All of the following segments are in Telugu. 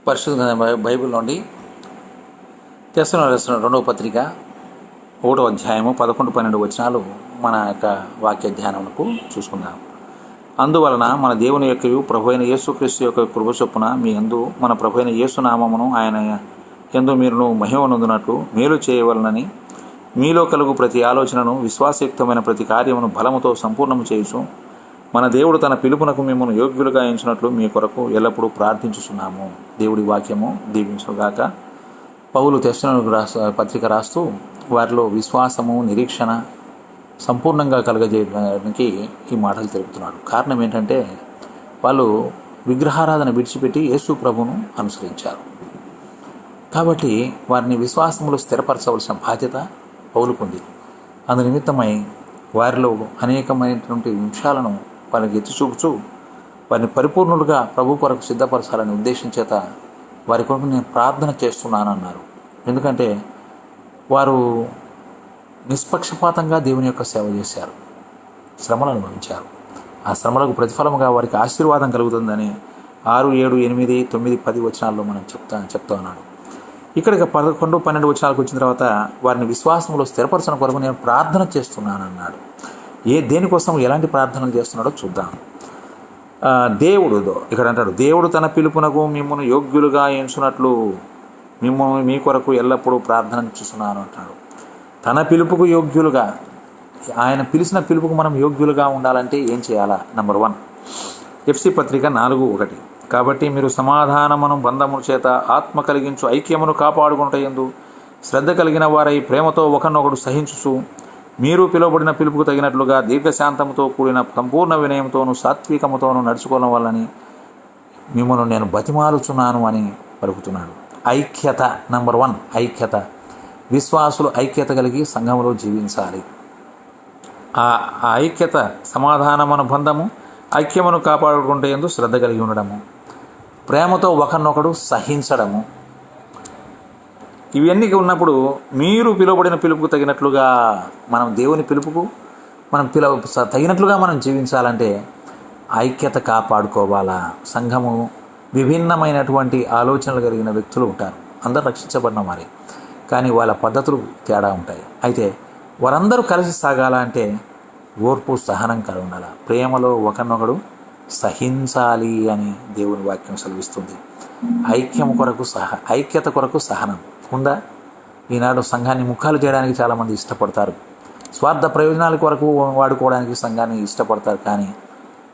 పరిశుద్ధ బైబిల్ నుండి తెస్సలోనికీయులకు రాసిన రెండవ పత్రిక 1వ అధ్యాయము 11-12 వచనాలు మన యొక్క వాక్య ధ్యానములకు చూసుకుందాం. అందువలన మన దేవుని యొక్కయు ప్రభువైన యేసుక్రీస్తు యొక్క కృప చొప్పున మీ యందు మన ప్రభువైన యేసు నామమును ఆయన యందు మీరును మహిమ నొందునట్లు మేలు చేయవలనని మీలో కలుగు ప్రతి ఆలోచనను విశ్వాసయుక్తమైన ప్రతి కార్యమును బలముతో సంపూర్ణము చేయుచు మన దేవుడు తన పిలుపునకు మిమ్మల్ని యోగ్యులుగా ఎంచినట్లు మీ కొరకు ఎల్లప్పుడూ ప్రార్థించుచున్నాము. దేవుడి వాక్యము దీవించుగాక. పౌలు తెస్సలోనికీయులకు పత్రిక రాస్తూ వారిలో విశ్వాసము, నిరీక్షణ సంపూర్ణంగా కలగజేయడానికి ఈ మాటలు తెలుపుతున్నాడు. కారణం ఏంటంటే వాళ్ళు విగ్రహారాధన విడిచిపెట్టి యేసు ప్రభువును అనుసరించారు. కాబట్టి వారిని విశ్వాసములో స్థిరపరచవలసిన బాధ్యత పౌలుకుంది. అందు నిమిత్తమై వారిలో అనేకమైనటువంటి అంశాలను వారికి ఎత్తి చూపుచూ వారిని పరిపూర్ణులుగా ప్రభు కొరకు సిద్ధపరచాలని ఉద్దేశం చేత వారి కొరకు నేను ప్రార్థన చేస్తున్నానన్నారు. ఎందుకంటే వారు నిష్పక్షపాతంగా దేవుని యొక్క సేవ చేశారు, శ్రమలు అనుభవించారు. ఆ శ్రమలకు ప్రతిఫలముగా వారికి ఆశీర్వాదం కలుగుతుందని 6, 7, 8, 9, 10 వచనాల్లో మనం చెప్తా ఉన్నాడు. ఇక్కడికి 11, 12 వచనాలకు వచ్చిన తర్వాత వారిని విశ్వాసంలో స్థిరపరచడం కొరకు నేను ప్రార్థన చేస్తున్నానన్నాడు. దేనికోసం ఎలాంటి ప్రార్థనలు చేస్తున్నాడో చూద్దాం. దేవుడు ఇక్కడ అంటాడు, దేవుడు తన పిలుపునకు మిమ్మల్ని యోగ్యులుగా ఎంచునట్లు మిమ్మల్ని మీ కొరకు ఎల్లప్పుడూ ప్రార్థన చేస్తున్నాను అంటాడు. తన పిలుపుకు యోగ్యులుగా, ఆయన పిలిచిన పిలుపుకు మనం యోగ్యులుగా ఉండాలంటే ఏం చేయాలా? నంబర్ 1 ఎఫ్సి పత్రిక 4:1 కాబట్టి మీరు సమాధానమును బంధము చేత ఆత్మ కలిగించు ఐక్యమును కాపాడుకుంటయందు శ్రద్ధ కలిగిన వారై ప్రేమతో ఒకరినొకడు సహించుచు మీరు పిలువబడిన పిలుపుకు తగినట్లుగా దీర్ఘశాంతముతో కూడిన సంపూర్ణ వినయంతోనూ సాత్వికముతోనూ నడుచుకోవడం వల్లని మిమ్మల్ని నేను బతిమాలుచున్నాను అని పలుకుతున్నాడు. ఐక్యత. నంబర్ 1 ఐక్యత. విశ్వాసులు ఐక్యత కలిగి సంఘములో జీవించాలి. ఆ ఐక్యత సమాధానమున బంధము, ఐక్యమును కాపాడుకుంటేందు శ్రద్ధ కలిగి ఉండడము, ప్రేమతో ఒకరినొకడు సహించడము. ఇవన్నీ ఉన్నప్పుడు మీరు పిలువబడిన పిలుపుకు తగినట్లుగా మనం దేవుని పిలుపుకు మనం తగినట్లుగా మనం జీవించాలంటే ఐక్యత కాపాడుకోవాలా. సంఘము విభిన్నమైనటువంటి ఆలోచనలు కలిగిన వ్యక్తులు ఉంటారు. అందరూ రక్షించబడిన వారే, కానీ వాళ్ళ పద్ధతులు తేడా ఉంటాయి. అయితే వారందరూ కలిసి సాగాల అంటే ఓర్పు, సహనం కలిగి ఉండాలి. ప్రేమలో ఒకరినొకడు సహించాలి అని దేవుని వాక్యం సెలవిస్తుంది. ఐక్యత కొరకు సహనం ఉందా? ఈనాడు సంఘాన్ని ముఖాలు చేయడానికి చాలామంది ఇష్టపడతారు. స్వార్థ ప్రయోజనాల కొరకు వాడుకోవడానికి సంఘాన్ని ఇష్టపడతారు, కానీ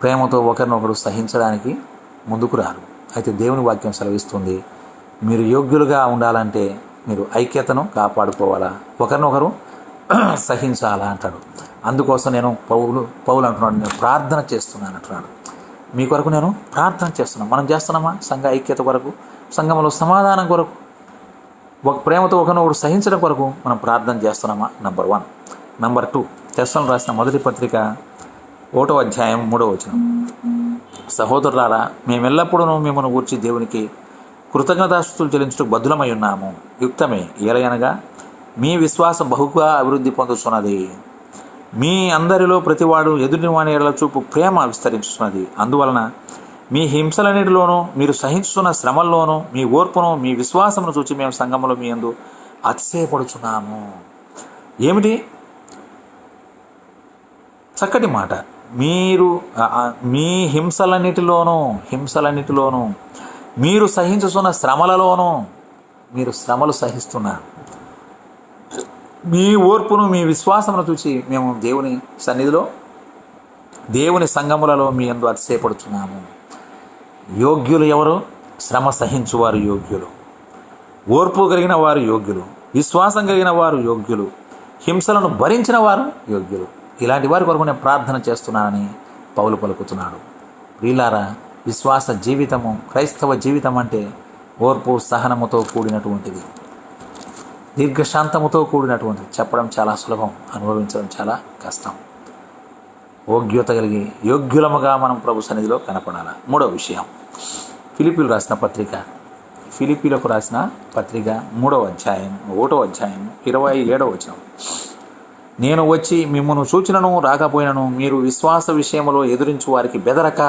ప్రేమతో ఒకరినొకడు సహించడానికి ముందుకు రారు. అయితే దేవుని వాక్యం సెలవిస్తుంది, మీరు యోగ్యులుగా ఉండాలంటే మీరు ఐక్యతను కాపాడుకోవాలా, ఒకరినొకరు సహించాలా అంటాడు. అందుకోసం నేను పౌలు అంటున్నాడు, నేను ప్రార్థన చేస్తున్నాను అంటున్నాడు. మీ కొరకు నేను ప్రార్థన చేస్తున్నాను. మనం చేస్తున్నామా? సంఘ ఐక్యత కొరకు, సంఘంలో సమాధానం కొరకు, ఒక ప్రేమతో ఒకరినొకడు సహించడం కొరకు మనం ప్రార్థన చేస్తున్నామా? నంబర్ 1. నంబర్ 2 తెస్సలోనికీయులకు రాసిన మొదటి పత్రిక 1వ అధ్యాయం 3వ వచనం సహోదరులారా, మేమెల్లప్పుడూ మిమ్మల్ని గూర్చి దేవునికి కృతజ్ఞతాస్తుతులు చెల్లించుటకు బద్ధులమై ఉన్నాము. యుక్తమే, ఏలయనగా మీ విశ్వాసం బహుగా అభివృద్ధి పొందుతున్నది. మీ అందరిలో ప్రతివాడు ఎదుటి వాని ఎడల చూపు ప్రేమ విస్తరించుతున్నది. అందువలన మీ హింసలన్నిటిలోనూ, మీరు సహించుతున్న శ్రమల్లోనూ మీ ఓర్పును, మీ విశ్వాసమును చూచి మేము సంఘములో మీ యందు అతిశయపడుచున్నాము. ఏమిటి చక్కటి మాట! మీరు మీ హింసలన్నిటిలోనూ మీరు సహించుతున్న శ్రమలలోనూ, మీరు శ్రమలు సహిస్తున్నారు. మీ ఓర్పును, మీ విశ్వాసమును చూచి మేము దేవుని సన్నిధిలో, దేవుని సంఘములలో మీ యందు అతిశయపడుచున్నాము. యోగ్యులు ఎవరు? శ్రమ సహించువారు యోగ్యులు, ఓర్పు కలిగిన వారు యోగ్యులు, విశ్వాసం కలిగిన వారు యోగ్యులు, హింసలను భరించిన వారు యోగ్యులు. ఇలాంటి వారి కొరకు నేను ప్రార్థన చేస్తున్నానని పౌలు పలుకుతున్నాడు. ప్రియులారా, విశ్వాస జీవితము, క్రైస్తవ జీవితం అంటే ఓర్పు, సహనముతో కూడినటువంటిది, దీర్ఘశాంతముతో కూడినటువంటిది. చెప్పడం చాలా సులభం, అనుభవించడం చాలా కష్టం. యోగ్యత కలిగి యోగ్యులముగా మనం ప్రభు సన్నిధిలో కనపడాలి. 3వ విషయం ఫిలిప్పీలకు రాసిన పత్రిక 3వ అధ్యాయం 1వ అధ్యాయం 27వ వచనం నేను వచ్చి మిమ్మల్ని సూచనను రాకపోయినను మీరు విశ్వాస విషయంలో ఎదురించు వారికి బెదరక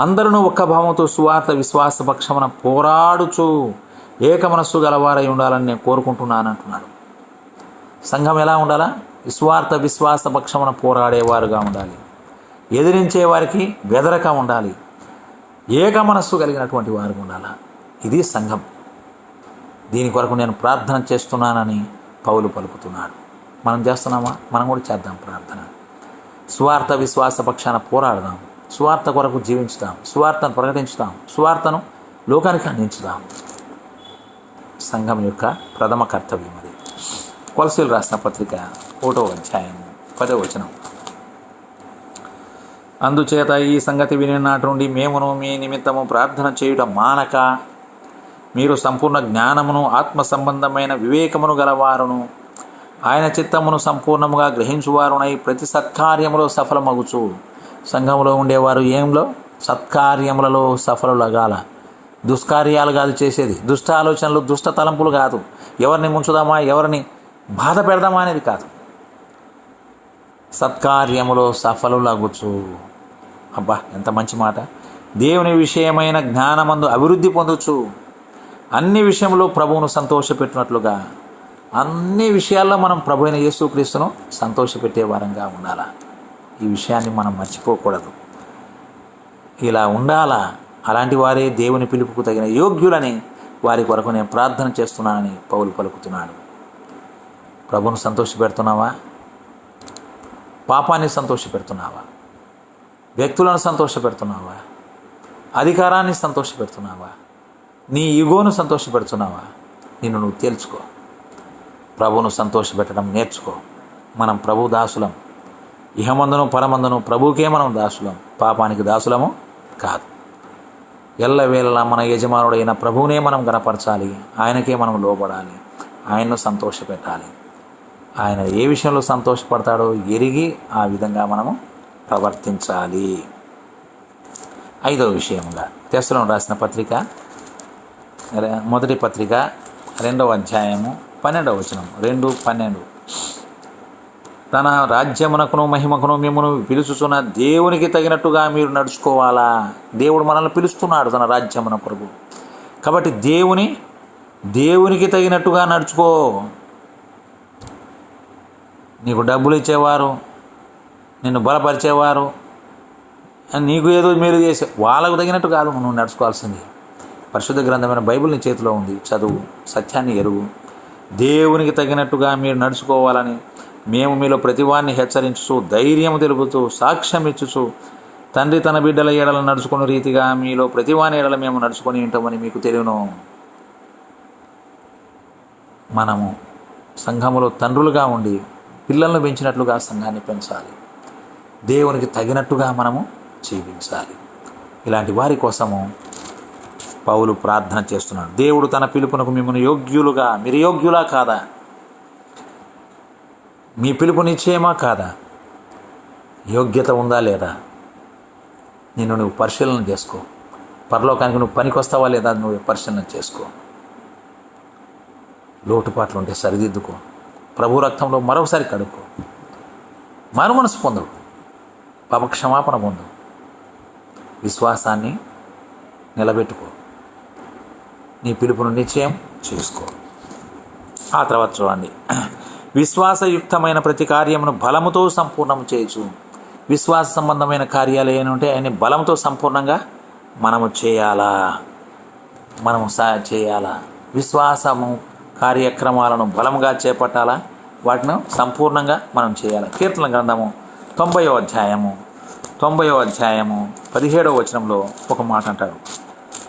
అందరూ ఒక్క భావంతో సువార్త విశ్వాస పక్షమున పోరాడుచు ఏక మనస్సు గలవారై ఉండాలని నేను కోరుకుంటున్నాను అంటున్నాడు. సంఘం ఎలా ఉండాలా? విశ్వార్త విశ్వాస పక్షమున పోరాడేవారుగా ఉండాలి. ఎదిరించే వారికి బెదరక ఉండాలి. ఏక మనస్సు కలిగినటువంటి వారు ఉండాలా. ఇది సంఘం. దీని కొరకు నేను ప్రార్థన చేస్తున్నానని పౌలు పలుకుతున్నాడు. మనం చేస్తున్నామా? మనం కూడా చేద్దాం ప్రార్థన. సువార్త విశ్వాస పక్షాన పోరాడదాం. సువార్త కొరకు జీవించుదాం. సువార్తను ప్రకటించుదాం. సువార్తను లోకానికి అందించుదాం. సంఘం యొక్క ప్రథమ కర్తవ్యం అది. కొలసీలు రాసిన పత్రిక 1వ అధ్యాయం 10వ వచనం. అందుచేత ఈ సంగతి విని నాటి నుండి మేమును మీ నిమిత్తము ప్రార్థన చేయుట మానక మీరు సంపూర్ణ జ్ఞానమును ఆత్మ సంబంధమైన వివేకమును గలవారును ఆయన చిత్తమును సంపూర్ణముగా గ్రహించువారునై ప్రతి సత్కార్యములో సఫలమగుచు. సంఘంలో ఉండేవారు ఏంలో? సత్కార్యములలో సఫలులగాల. దుష్కార్యాలు కాదు చేసేది, దుష్ట ఆలోచనలు, దుష్ట తలంపులు కాదు. ఎవరిని ముంచుదామా, ఎవరిని బాధ పెడదామా అనేది కాదు. సత్కార్యములో సఫలులగుచు. అబ్బా, ఎంత మంచి మాట! దేవుని విషయమైన జ్ఞానమందు అభివృద్ధి పొందొచ్చు. అన్ని విషయంలో ప్రభువును సంతోషపెట్టినట్లుగా, అన్ని విషయాల్లో మనం ప్రభు అయిన యేసుక్రీస్తును సంతోషపెట్టే వారంగా ఉండాలా. ఈ విషయాన్ని మనం మర్చిపోకూడదు. ఇలా ఉండాలా. అలాంటి వారే దేవుని పిలుపుకు తగిన యోగ్యులని వారి కొరకు నేను ప్రార్థన చేస్తున్నానని పౌలు పలుకుతున్నాడు. ప్రభువును సంతోషపెడుతున్నావా? పాపాన్ని సంతోషపెడుతున్నావా? వ్యక్తులను సంతోషపెడుతున్నావా? అధికారాన్ని సంతోషపెడుతున్నావా? నీ ఈగోను సంతోషపెడుతున్నావా? నిన్ను నువ్వు తేల్చుకో. ప్రభువును సంతోషపెట్టడం నేర్చుకో. మనం ప్రభు దాసులం. ఇహమందును పరమందును ప్రభువుకే మనం దాసులం, పాపానికి దాసులము కాదు. ఎల్లవేళలా మన యజమానుడైన ప్రభువునే మనం గణపరచాలి. ఆయనకే మనం లోబడాలి. ఆయన్ను సంతోషపెట్టాలి. ఆయన ఏ విషయంలో సంతోషపడతాడో ఎరిగి ఆ విధంగా మనము ప్రవర్తించాలి. 5వ విషయంగా తెస్సలోనికి రాసిన పత్రిక, మొదటి పత్రిక 2వ అధ్యాయము 12వ వచనం. 2:12. తన రాజ్యమునకును మహిమకును మిమ్మను పిలుచుచున్న దేవునికి తగినట్టుగా మీరు నడుచుకోవాలా. దేవుడు మనల్ని పిలుస్తున్నాడు తన రాజ్యమున కొరకు. కాబట్టి దేవునికి తగినట్టుగా నడుచుకో. నీకు డబ్బులు ఇచ్చేవారు, నిన్ను బలపరిచేవారు, నీకు ఏదో మేలు చేసే వాళ్ళకు తగినట్టు కాదు నువ్వు నడుచుకోవాల్సింది. పరిశుద్ధ గ్రంథమైన బైబిల్ నీ చేతిలో ఉంది. చదువు, సత్యాన్ని ఎరుగు. దేవునికి తగినట్టుగా మీరు నడుచుకోవాలని మేము మీలో ప్రతివాన్ని హెచ్చరించుచు, ధైర్యం తెలుపుతూ, సాక్ష్యం ఇచ్చుచు, తండ్రి తన బిడ్డల ఏడల నడుచుకునే రీతిగా మీలో ప్రతివాని ఏడల మేము నడుచుకొని ఉంటామని మీకు తెలియను. మనము సంఘములో తండ్రులుగా ఉండి పిల్లలను పెంచినట్లుగా సంఘాన్ని పెంచాలి. దేవునికి తగినట్టుగా మనము జీవించాలి. ఇలాంటి వారి కోసము పౌలు ప్రార్థన చేస్తున్నాడు. దేవుడు తన పిలుపునకు మిమ్మల్ని యోగ్యులుగా, మీరు యోగ్యులా కాదా? మీ పిలుపు నిశ్చయమా కాదా? యోగ్యత ఉందా లేదా? నిన్ను నువ్వు పరిశీలన చేసుకో. పరలోకానికి నువ్వు పనికొస్తావా లేదా నువ్వు పరిశీలన చేసుకో. లోటుపాట్లు ఉంటే సరిదిద్దుకో. ప్రభు రక్తంలో మరొకసారి కడుక్కో. మారుమనసు పొందు. పాపక్షమాపణ పొందు. విశ్వాసాన్ని నిలబెట్టుకో. నీ పిలుపును నిశ్చయం చేసుకో. ఆ తర్వాత చూడండి, విశ్వాసయుక్తమైన ప్రతి కార్యమును బలముతో సంపూర్ణం చేయొచ్చు. విశ్వాస సంబంధమైన కార్యాలు ఏమంటే ఆయన బలంతో సంపూర్ణంగా మనము చేయాలా. విశ్వాసము కార్యక్రమాలను బలంగా చేపట్టాలా. వాటిని సంపూర్ణంగా మనం చేయాలి. కీర్తన గ్రంథము 90వ అధ్యాయము 17వ వచనంలో ఒక మాట అంటారు.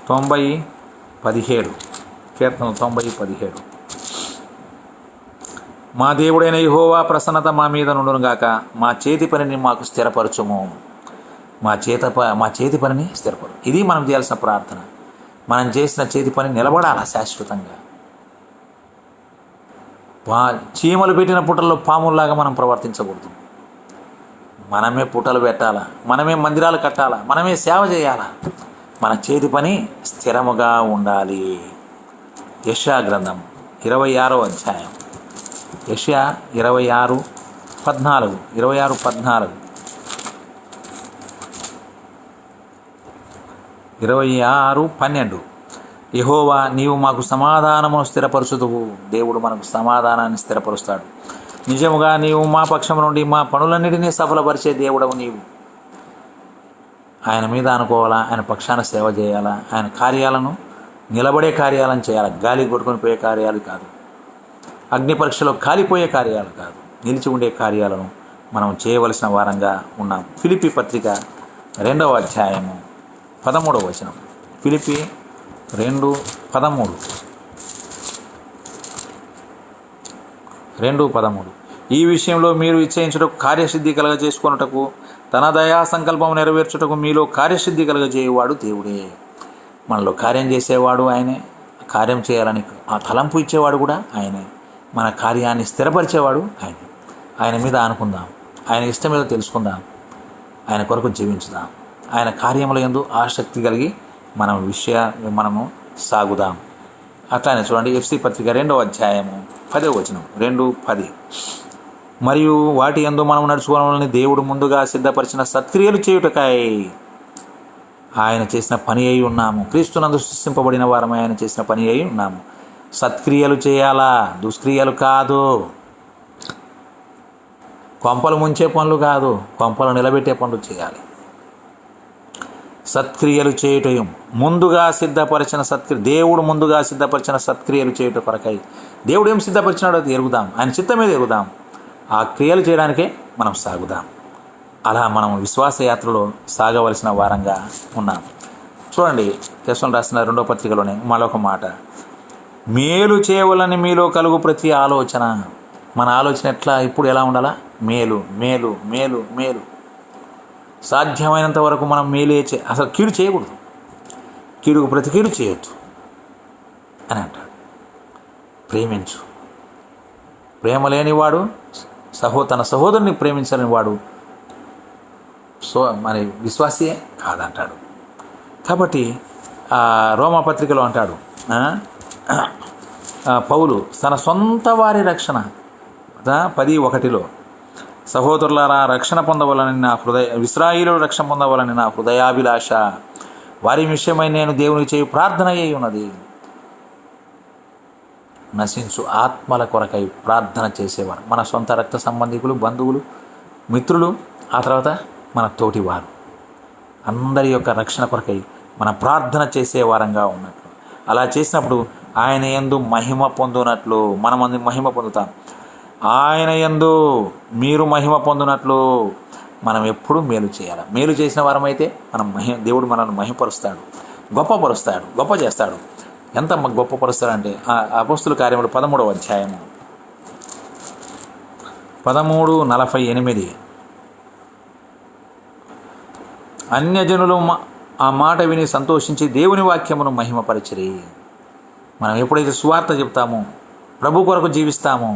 90:17 కీర్తన 90:17. మా దేవుడైన యెహోవా ప్రసన్నత మా మీద నుండునుగాక. మా చేతి పనిని మాకు స్థిరపరచుము. మా చేతి పనిని స్థిరపరు. ఇది మనం చేయాల్సిన ప్రార్థన. మనం చేసిన చేతి పని నిలబడాలా శాశ్వతంగా. చీమలు పెట్టిన పుటల్లో పాముల్లాగా మనం ప్రవర్తించకూడదు. మనమే పుటలు పెట్టాలా, మనమే మందిరాలు కట్టాలా, మనమే సేవ చేయాలా. మన చేతి పని స్థిరముగా ఉండాలి. యెషయా గ్రంథం 26వ అధ్యాయం, యెషయా 26:14. 26:12 యెహోవా నీవు మాకు సమాధానమును స్థిరపరచుదువు. దేవుడు మనకు సమాధానాన్ని స్థిరపరుస్తాడు. నిజముగా నీవు మా పక్షం నుండి మా పనులన్నిటినీ సఫలపరిచే దేవుడవు నీవు. ఆయన మీద అనుకోవాలా, ఆయన పక్షాన సేవ చేయాలా, ఆయన కార్యాలను నిలబడే కార్యాలను చేయాలి. గాలి కొట్టుకొని పోయే కార్యాలు కాదు, అగ్ని పరీక్షలో కాలిపోయే కార్యాలు కాదు, నిలిచి ఉండే కార్యాలను మనం చేయవలసిన వారంగా ఉన్నాం. ఫిలిప్పీ పత్రిక 2వ అధ్యాయము 13వ వచనం. ఫిలిప్పీ 2:13 ఈ విషయంలో మీరు ఇచ్చేయించుటకు కార్యసిద్ధి కలగజేసుకొనుటకు తన దయా సంకల్పం నెరవేర్చుటకు మీలో కార్యసిద్ధి కలగజేయువాడు దేవుడే. మనలో కార్యం చేసేవాడు ఆయనే, కార్యం చేయాలని ఆ తలంపు ఇచ్చేవాడు కూడా ఆయనే, మన కార్యాన్ని స్థిరపరిచేవాడు ఆయనే. ఆయన మీద అనుకుందాం, ఆయన ఇష్టం మీద తెలుసుకుందాం, ఆయన కొరకు జీవించుదాం, ఆయన కార్యముల యందు ఆసక్తి కలిగి మనము సాగుదాం. అట్లానే చూడండి, ఎఫ్సీ పత్రిక 2వ అధ్యాయము 10వ వచనం. 2:10 మరియు వాటి యందు మనం నడుచుకోవాలని దేవుడు ముందుగా సిద్ధపరిచిన సత్క్రియలు చేయుటకై ఆయన చేసిన పని అయి ఉన్నాము. క్రీస్తునందు సృష్టింపబడిన వారమై ఆయన చేసిన పని అయి ఉన్నాము. సత్క్రియలు చేయాలా, దుష్క్రియలు కాదు. కొంపలు ముంచే పనులు కాదు, కొంపలు నిలబెట్టే పనులు చేయాలి. సత్క్రియలు చేయటం ముందుగా సిద్ధపరిచిన దేవుడు ముందుగా సిద్ధపరిచిన సత్క్రియలు చేయటం కొరకై దేవుడు ఏం సిద్ధపరిచినాడో అది ఎరుగుదాం, ఆయన చిత్తం మీద ఎరుగుదాం, ఆ క్రియలు చేయడానికే మనం సాగుదాం. అలా మనం విశ్వాస యాత్రలో సాగవలసిన వారంగా ఉన్నాం. చూడండి, యెహోవా రాసిన 2వ పత్రికలోనే మరొక మాట, మేలు చేయవలని మీలో కలుగు ప్రతి ఆలోచన. మన ఆలోచన ఇప్పుడు ఎలా ఉండాలా? మేలు మేలు మేలు మేలు. సాధ్యమైనంత వరకు మనం మేలే అసలు కీడు చేయకూడదు, కీడుకు ప్రతి కీడు చేయొద్దు అని అంటాడు. ప్రేమించు. ప్రేమ లేనివాడు తన సహోదరుని ప్రేమించని వాడు మరి విశ్వాసియే కాదంటాడు. కాబట్టి రోమాపత్రికలో అంటాడు, పౌలు తన సొంత వారి రక్షణ 10:1 సహోదరులారా, రక్షణ పొందవాలని నా ఇశ్రాయేలు రక్షణ పొందవాలని నా హృదయాభిలాష. వారి విషయమై నేను దేవునికి చేయు ప్రార్థన అయి ఉన్నది. నశించు ఆత్మల కొరకై ప్రార్థన చేసేవారు, మన సొంత రక్త సంబంధికులు, బంధువులు, మిత్రులు, ఆ తర్వాత మన తోటివారు, అందరి యొక్క రక్షణ కొరకై మన ప్రార్థన చేసే వారంగా ఉన్నట్లు. అలా చేసినప్పుడు ఆయన యందు మహిమ పొందునట్లు మనం మహిమ పొందుతాం. ఆయన యందు మీరు మహిమ పొందునట్లు మనం ఎప్పుడూ మేలు చేయాలి. మేలు చేసిన వారమైతే దేవుడు మనల్ని మహిమపరుస్తాడు, గొప్పపరుస్తాడు, గొప్ప చేస్తాడు. ఎంత గొప్పపరుస్తాడంటే అపోస్తుల కార్యములు 13వ అధ్యాయము 13:48 అన్యజనులు ఆ మాట విని సంతోషించి దేవుని వాక్యమును మహిమపరచిరి. మనం ఎప్పుడైతే సువార్త చెప్తామో, ప్రభు కొరకు జీవిస్తామో,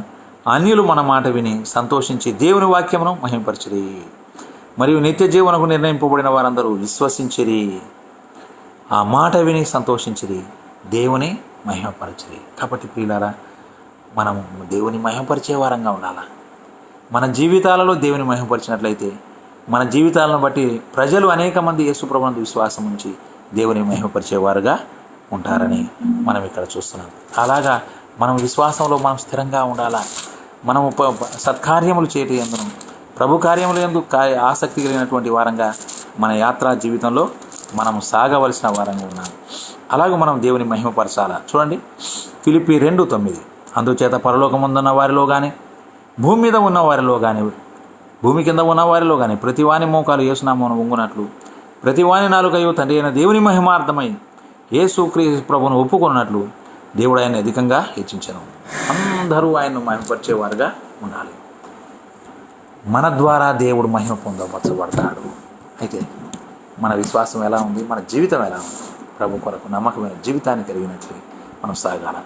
అన్యులు మన మాట విని సంతోషించి దేవుని వాక్యమును మహిమపరచిరి. మరియు నిత్య జీవనకు నిర్ణయింపబడిన వారందరూ విశ్వసించిరి. ఆ మాట విని సంతోషించిరి, దేవుని మహిమపరచిరి. కాబట్టి ప్రియులారా, మనము దేవుని మహిమపరిచే వారంగా ఉండాలా. మన జీవితాలలో దేవుని మహిమపరిచినట్లయితే మన జీవితాలను బట్టి ప్రజలు అనేక మంది యేసు ప్రభువునందు విశ్వాసం ఉంచి దేవుని మహిమపరిచేవారుగా ఉంటారని మనం ఇక్కడ చూస్తున్నాం. అలాగా మనం విశ్వాసంలో మనం స్థిరంగా ఉండాలా. మనము సత్కార్యములు చేయటం యందును, ప్రభు కార్యములు యందు ఆసక్తి కలిగినటువంటి వారంగా మన యాత్రా జీవితంలో మనం సాగవలసిన వారంగా ఉన్నాం. అలాగే మనం దేవుని మహిమపరచాలా. చూడండి, ఫిలిప్పీ 2:9 అందుచేత పరలోకముందున్న వారిలో కానీ, భూమి మీద ఉన్న వారిలో కానీ, భూమి కింద ఉన్న వారిలో కానీ ప్రతివాని మోకాలు యేసునామమున వంగునట్లు, ప్రతివాని నాలుకయు తండ్రి అయిన దేవుని మహిమార్థమై యేసుక్రీస్తు ప్రభువును ఒప్పుకున్నట్లు దేవుడు ఆయన అధికంగా హెచ్చించను. అందరూ ఆయన్ను మహిమపరిచేవారుగా ఉండాలి. మన ద్వారా దేవుడు మహిమ పొందపరచబడతాడు. అయితే మన విశ్వాసం ఎలా ఉంది, మన జీవితం ఎలా ఉంది? ప్రభు కొరకు నమ్మకమైన జీవితాన్ని కలిగినట్లు మనం సాగాల.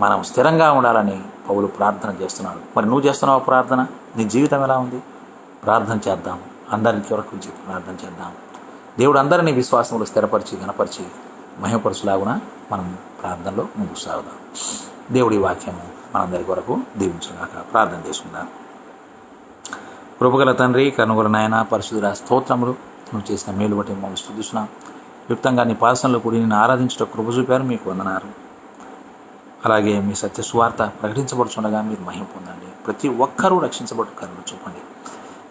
మనం స్థిరంగా ఉండాలని పౌలు ప్రార్థన చేస్తున్నాడు. మరి నువ్వు చేస్తున్నావు ప్రార్థన? నీ జీవితం ఎలా ఉంది? ప్రార్థన చేద్దాం, అందరి కొరకు ప్రార్థన చేద్దాం. దేవుడు అందరినీ విశ్వాసంలో స్థిరపరిచి గణపరిచి మహిమపరచులాగున మనం ప్రార్థనలో ముందుకు సాగుదాం. దేవుడి వాక్యము మనందరి కొరకు దీవించుగాక. ప్రార్థన చేసుకుందాం. కృపగల తండ్రి, కనుగొల నాయన, పరిశుద్ధుడా, స్తోత్రములు. నువ్వు చేసిన మేలు బట్టి మమ్మల్ని స్తుతిస్తున్నాం. యుక్తంగా నీ పాదసంలో కూడి నేను ఆరాధించుట కృప చూపారు, మీకు వందనాలు. అలాగే మీ సత్య సువార్త ప్రకటించబడుతుండగా మీరు మహిమ పొందండి. ప్రతి ఒక్కరూ రక్షించబడు కరుణ చూపండి.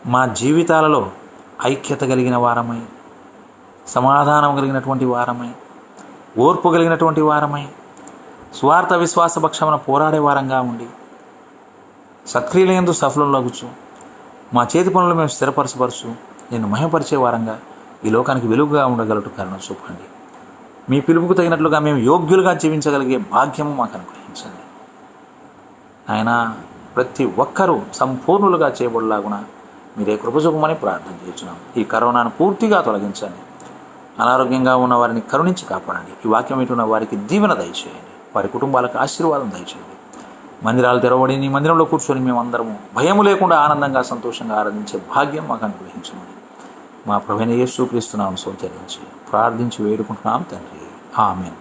మా జీవితాలలో ఐక్యత కలిగిన వారమై, సమాధానం కలిగినటువంటి వారమై, ఓర్పు కలిగినటువంటి వారమై, స్వార్థ విశ్వాస పక్షమున పోరాడే వారంగా ఉండి, సత్క్రియలందు సఫలంలోగుచు మా చేతి పనులు మేము స్థిరపరచపరచు నేను మహిమపరిచే వారంగా ఈ లోకానికి వెలుగుగా ఉండగలటు కరుణ చూపండి. మీ పిలుపుకు తగినట్లుగా మేము యోగ్యులుగా జీవించగలిగే భాగ్యము మాకు అనుగ్రహించండి. ఆయన ప్రతి ఒక్కరూ సంపూర్ణులుగా చేయబడలాగున మీరే కృప చూపమని ప్రార్థన చేస్తున్నాం. ఈ కరోనాను పూర్తిగా తొలగించండి. అనారోగ్యంగా ఉన్న వారిని కరుణించి కాపాడండి. ఈ వాక్యం వింటున్న వారికి దీవెన దయచేయండి. వారి కుటుంబాలకు ఆశీర్వాదం దయచేయండి. మందిరాలు తెరవబడి నీ మందిరంలో కూర్చొని మేమందరము భయము లేకుండా ఆనందంగా సంతోషంగా ఆరాధించే భాగ్యం మాకు అనుగ్రహించమని మా ప్రభువైన యేసు క్రీస్తు నామమున ప్రార్థించి వేడుకుంటున్నాం తండ్రి. ఆమేన్.